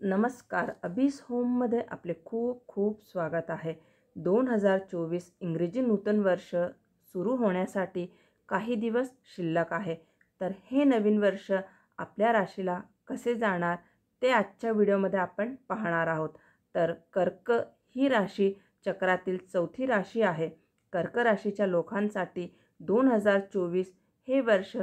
नमस्कार. अभीस होममध्ये आपले खूप खूप स्वागत आहे. 2024 इंग्रजी नूतन वर्ष सुरू होण्यासाठी काही दिवस शिल्लक आहे. तर हे नवीन वर्ष आपल्या राशीला कसे जाणार ते आजच्या व्हिडिओमध्ये आपण पाहणार आहोत. तर कर्क ही राशी चक्रातील चौथी राशी आहे. कर्क राशीच्या लोकांसाठी 2024 हे वर्ष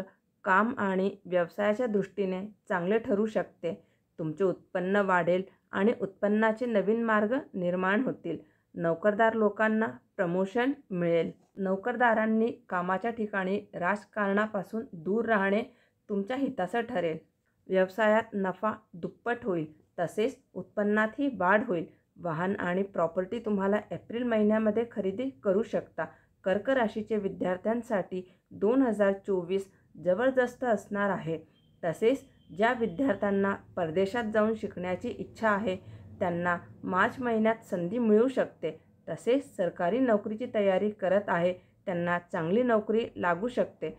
काम आणि व्यवसायाच्या दृष्टीने चांगले ठरू शकते. तुमचे उत्पन्न वाढेल आणि उत्पन्नाचे नवीन मार्ग निर्माण होतील. नोकरदार लोकांना प्रमोशन मिळेल. नोकरदारांनी कामाच्या ठिकाणी राजकारणापासून दूर राहणे तुमच्या हिताचं ठरेल. व्यवसायात नफा दुप्पट होईल, तसेच उत्पन्नातही वाढ होईल. वाहन आणि प्रॉपर्टी तुम्हाला एप्रिल महिन्यामध्ये खरेदी करू शकता. कर्क राशीचे विद्यार्थ्यांसाठी 2024 जबरदस्त असणार आहे. तसेच ज्या विद्यार्थ्यांना परदेशात जाऊन शिकण्याची इच्छा आहे त्यांना मार्च महिन्यात संधी मिळू शकते. तसेच सरकारी नोकरीची तयारी करत आहे त्यांना चांगली नोकरी लागू शकते.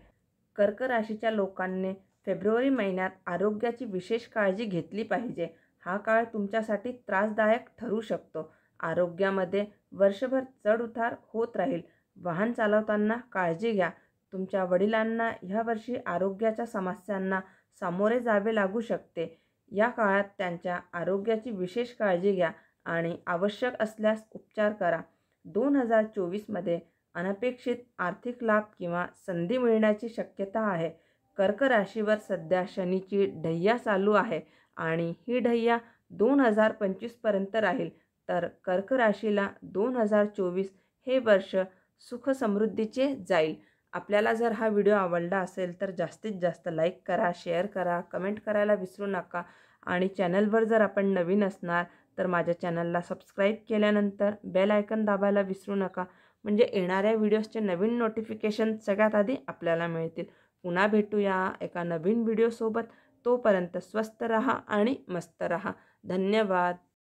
कर्क राशीच्या लोकांनी फेब्रुवारी महिन्यात आरोग्याची विशेष काळजी घेतली पाहिजे. हा काळ तुमच्यासाठी त्रासदायक ठरू शकतो. आरोग्यामध्ये वर्षभर चढउतार होत राहील. वाहन चालवताना काळजी घ्या. तुमच्या वडिलांना ह्या वर्षी आरोग्याच्या समस्यांना सामोरे जावे लागू शकते. या काळात त्यांच्या आरोग्याची विशेष काळजी घ्या आणि आवश्यक असल्यास उपचार करा. 2024मध्ये अनपेक्षित आर्थिक लाभ किंवा संधी मिळण्याची शक्यता आहे. कर्क राशीवर सध्या शनीची ढैया चालू आहे आणि ही ढैया 2025पर्यंत राहील. तर कर्क राशीला 2024 हे वर्ष सुख समृद्धीचे जाईल. आपल्याला जर हा व्हिडिओ आवडला असेल तर जास्तीत जास्त लाईक करा, शेअर करा, कमेंट करायला विसरू नका. आणि चॅनलवर जर आपण नवीन असणार तर माझ्या चॅनलला सबस्क्राईब केल्यानंतर बेल आयकन दाबायला विसरू नका. म्हणजे येणाऱ्या व्हिडिओजचे नवीन नोटिफिकेशन सगळ्यात आधी आपल्याला मिळतील. पुन्हा भेटूया एका नवीन व्हिडिओसोबत. तोपर्यंत स्वस्त रहा आणि मस्त रहा. धन्यवाद.